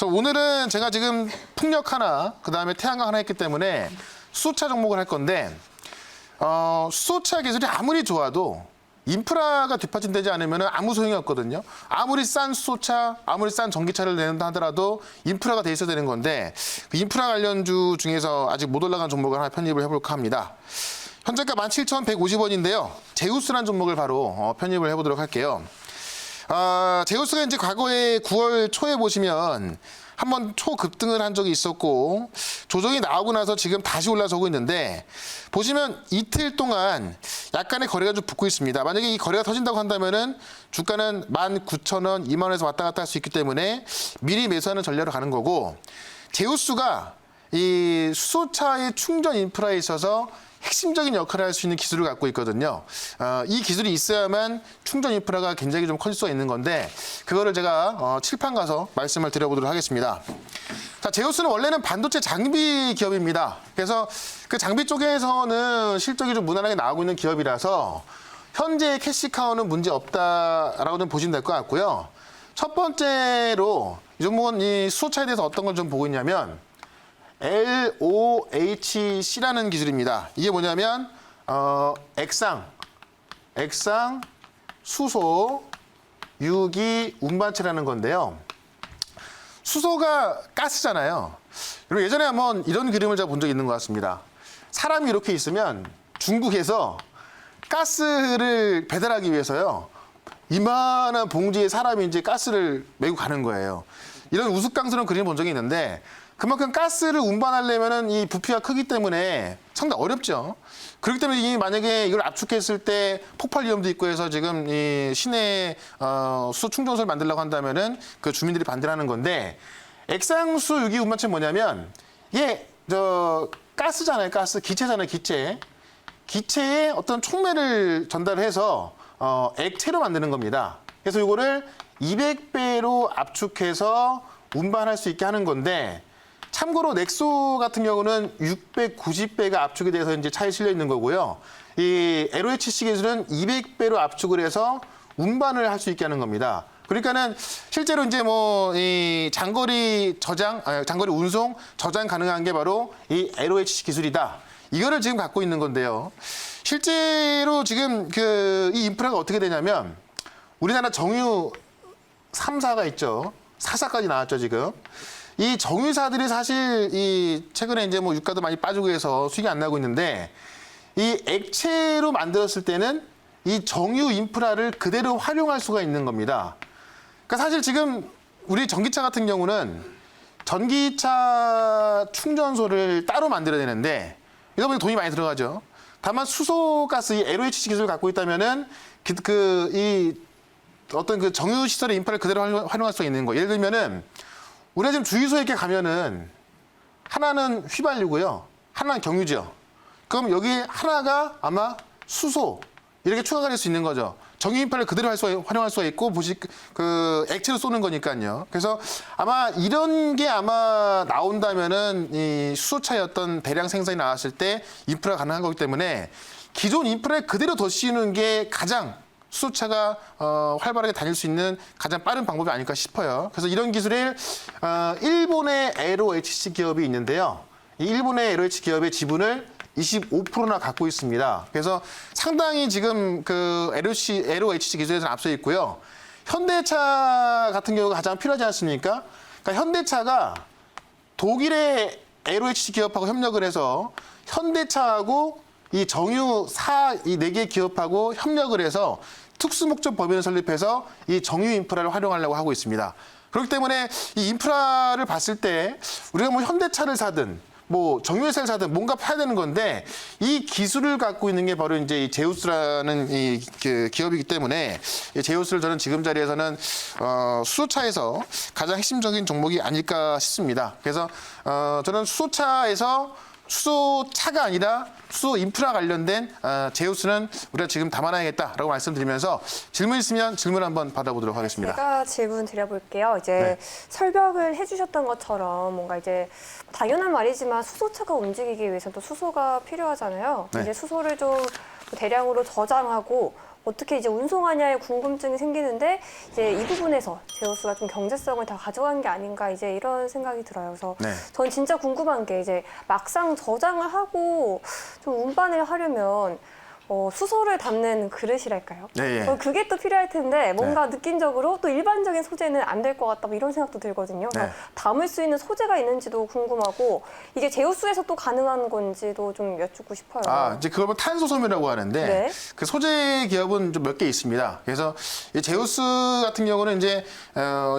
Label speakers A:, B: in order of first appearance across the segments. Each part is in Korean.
A: 오늘은 제가 지금 풍력 하나, 그다음에 태양광 하나 했기 때문에 수소차 종목을 할 건데 수소차 기술이 아무리 좋아도 인프라가 뒷받침되지 않으면 아무 소용이 없거든요. 아무리 싼 수소차, 아무리 싼 전기차를 내는다 하더라도 인프라가 돼 있어야 되는 건데 그 인프라 관련주 중에서 아직 못 올라간 종목을 하나 편입을 해볼까 합니다. 현재가 17,150원인데요. 제우스라는 종목을 바로 편입을 해보도록 할게요. 제우스가 이제 과거에 9월 초에 보시면 한번 초급등을 한 적이 있었고 조정이 나오고 나서 지금 다시 올라서고 있는데 보시면 이틀 동안 약간의 거래가 좀 붙고 있습니다. 만약에 이 거래가 터진다고 한다면은 주가는 19,000원, 2만 원에서 왔다 갔다 할 수 있기 때문에 미리 매수하는 전략으로 가는 거고 제우스가 이 수소차의 충전 인프라에 있어서 핵심적인 역할을 할 수 있는 기술을 갖고 있거든요. 이 기술이 있어야만 충전 인프라가 굉장히 좀 커질 수가 있는 건데 그거를 제가 칠판 가서 말씀을 드려보도록 하겠습니다. 자, 제우스는 원래는 반도체 장비 기업입니다. 그래서 그 장비 쪽에서는 실적이 좀 무난하게 나오고 있는 기업이라서 현재 캐시카우는 문제 없다라고 좀 보시면 될 것 같고요. 첫 번째로 이 종목은 이 수소차에 대해서 어떤 걸 좀 보고 있냐면 LOHC라는 기술입니다. 이게 뭐냐면 액상, 수소, 유기, 운반체라는 건데요. 수소가 가스잖아요. 그리고 예전에 한번 이런 그림을 제가 본 적이 있는 것 같습니다. 사람이 이렇게 있으면 중국에서 가스를 배달하기 위해서요. 이만한 봉지에 사람이 이제 가스를 메고 가는 거예요. 이런 우스꽝스러운 그림을 본 적이 있는데 그만큼 가스를 운반하려면은 이 부피가 크기 때문에 상당히 어렵죠. 그렇기 때문에 이 만약에 이걸 압축했을 때 폭발 위험도 있고 해서 지금 이 시내 수소 충전소를 만들려고 한다면은 그 주민들이 반대를 하는 건데 액상수 유기 운반체 뭐냐면 이게 가스잖아요. 가스 기체잖아요. 기체에 어떤 촉매를 전달해서 액체로 만드는 겁니다. 그래서 이거를 200배로 압축해서 운반할 수 있게 하는 건데 참고로 넥소 같은 경우는 690배가 압축이 돼서 이제 차에 실려 있는 거고요. 이 LOHC 기술은 200배로 압축을 해서 운반을 할 수 있게 하는 겁니다. 그러니까는 실제로 이제 뭐 이 장거리 운송, 저장 가능한 게 바로 이 LOHC 기술이다. 이거를 지금 갖고 있는 건데요. 실제로 지금 이 인프라가 어떻게 되냐면 우리나라 정유 3사가 있죠. 4사까지 나왔죠, 지금. 이 정유사들이 사실 이 최근에 이제 뭐 유가도 많이 빠지고 해서 수익이 안 나고 있는데 이 액체로 만들었을 때는 이 정유 인프라를 그대로 활용할 수가 있는 겁니다. 그러니까 사실 지금 우리 전기차 같은 경우는 전기차 충전소를 따로 만들어야 되는데 이러다 보니 돈이 많이 들어가죠. 다만 수소가스 이 LOHC 기술을 갖고 있다면은 어떤 그 정유 시설의 인프라를 그대로 활용할 수가 있는 거. 예를 들면은 우리가 지금 주유소에 이렇게 가면은 하나는 휘발유고요. 하나는 경유죠. 그럼 여기 하나가 아마 수소 이렇게 추가가 될 수 있는 거죠. 정유 인프라를 그대로 활용할 수가 있고 그 액체로 쏘는 거니까요. 그래서 아마 이런 게 아마 나온다면은 이 수소차의 어떤 대량 생산이 나왔을 때 인프라가 가능한 거기 때문에 기존 인프라를 그대로 더 씌우는 게 가장 수소차가 활발하게 다닐 수 있는 가장 빠른 방법이 아닐까 싶어요. 그래서 이런 기술을 일본의 LOHC 기업이 있는데요. 이 일본의 LOHC 기업의 지분을 25%나 갖고 있습니다. 그래서 상당히 지금 그 LOHC 기술에서는 앞서 있고요. 현대차 같은 경우가 가장 필요하지 않습니까? 그러니까 현대차가 독일의 LOHC 기업하고 협력을 해서 현대차하고 이 정유사 이 4개 기업하고 협력을 해서 특수목적 법인을 설립해서 이 정유 인프라를 활용하려고 하고 있습니다. 그렇기 때문에 이 인프라를 봤을 때 우리가 뭐 현대차를 사든 뭐 정유회사를 사든 뭔가 파야 되는 건데 이 기술을 갖고 있는 게 바로 이제 이 제우스라는 그 기업이기 때문에 이 제우스를 저는 지금 자리에서는 수소차에서 가장 핵심적인 종목이 아닐까 싶습니다. 그래서 저는 수소차가 아니라 수소 인프라 관련된 제우스는 우리가 지금 담아놔야겠다라고 말씀드리면서 질문 있으면 질문 한번 받아보도록 하겠습니다.
B: 제가 질문 드려볼게요. 이제 설명을 해주셨던 것처럼 뭔가 이제 당연한 말이지만 수소차가 움직이기 위해서는 또 수소가 필요하잖아요.
A: 네.
B: 이제 수소를 좀 대량으로 저장하고 어떻게 이제 운송하냐에 궁금증이 생기는데 이제 이 부분에서 제우스가 좀 경제성을 다 가져간 게 아닌가 이제 이런 생각이 들어요. 그래서
A: 네.
B: 전 진짜 궁금한 게 이제 막상 저장을 하고 좀 운반을 하려면 수소를 담는 그릇이랄까요?
A: 네, 예.
B: 그게 또 필요할 텐데 뭔가 느낌적으로 또 일반적인 소재는 안 될 것 같다 뭐 이런 생각도 들거든요. 그래서
A: 네.
B: 담을 수 있는 소재가 있는지도 궁금하고 이게 제우스에서 또 가능한 건지도 좀 여쭙고 싶어요.
A: 아, 이제 그걸 뭐 탄소섬유라고 하는데
B: 네.
A: 그 소재 기업은 좀 몇 개 있습니다. 그래서 이 제우스 같은 경우는 이제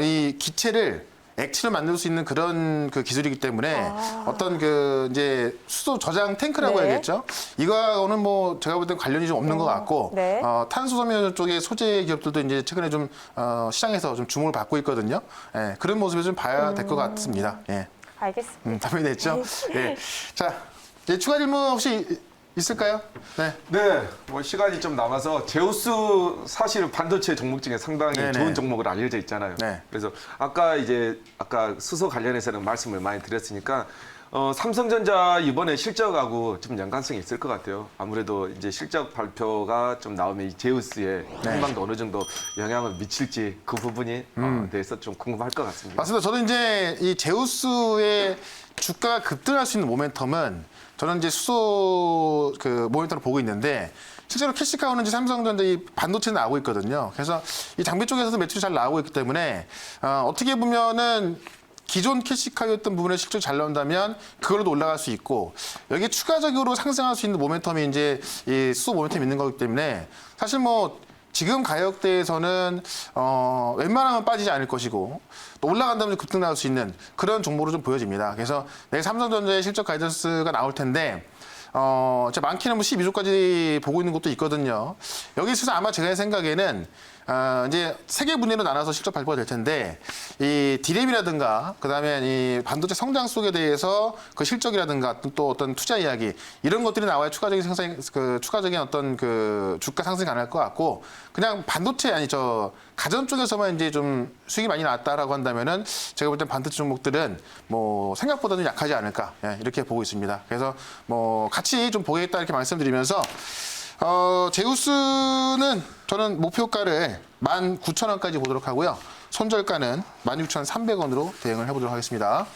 A: 이 기체를 액체로 만들 수 있는 그런 그 기술이기 때문에 어떤 그 이제 수소 저장 탱크라고
B: 네.
A: 해야겠죠. 이거하고는 뭐 제가 볼 때 관련이 좀 없는 것 같고
B: 네.
A: 탄소섬유 쪽의 소재 기업들도 이제 최근에 좀 시장에서 좀 주목을 받고 있거든요. 예, 그런 모습을 좀 봐야 될 것 같습니다. 예,
B: 알겠습니다.
A: 답변이 됐죠. 예, 자 이제 추가 질문 혹시 있을까요? 네.
C: 네, 뭐 시간이 좀 남아서 제우스 사실 반도체 종목 중에 상당히
A: 네네.
C: 좋은 종목으로 알려져 있잖아요.
A: 네.
C: 그래서 아까 수소 관련해서는 말씀을 많이 드렸으니까 삼성전자 이번에 실적하고 좀 연관성이 있을 것 같아요. 아무래도 이제 실적 발표가 좀 나오면 이 제우스에
A: 네.
C: 한방도 어느 정도 영향을 미칠지 그 부분이 대해서 좀 궁금할 것 같습니다.
A: 맞습니다. 저는 이제 이 제우스의 주가가 급등할 수 있는 모멘텀은 저는 이제 수소 그 모멘텀을 보고 있는데 실제로 캐시카우는 이제 삼성전자 이 반도체는 나오고 있거든요. 그래서 이 장비 쪽에서도 매출이 잘 나오고 있기 때문에 어떻게 보면은 기존 캐시카우였던 부분에 실적이 잘 나온다면 그걸로도 올라갈 수 있고 여기에 추가적으로 상승할 수 있는 모멘텀이 이제 이 수소 모멘텀이 있는 거기 때문에 사실 뭐 지금 가격대에서는 웬만하면 빠지지 않을 것이고 또 올라간다면 급등 나올 수 있는 그런 종목으로 좀 보여집니다. 그래서 내일 삼성전자의 실적 가이던스가 나올 텐데 제가 많게는 뭐 12조까지 보고 있는 것도 있거든요. 여기 있어서 아마 제가 생각에는 이제 세 개 분야로 나눠서 실적 발표가 될 텐데 이 디램이라든가 그다음에 이 반도체 성장 속에 대해서 그 실적이라든가 또 어떤 투자 이야기 이런 것들이 나와야 추가적인 추가적인 어떤 그 주가 상승이 가능할 것 같고 그냥 반도체 가전 쪽에서만 이제 좀 수익이 많이 나왔다라고 한다면은 제가 볼 땐 반도체 종목들은 뭐 생각보다는 약하지 않을까 이렇게 보고 있습니다. 그래서 뭐 같이 좀 보겠다 이렇게 말씀드리면서 제우스는 저는 목표가를 19,000원까지 보도록 하고요. 손절가는 16,300원으로 대응을 해보도록 하겠습니다.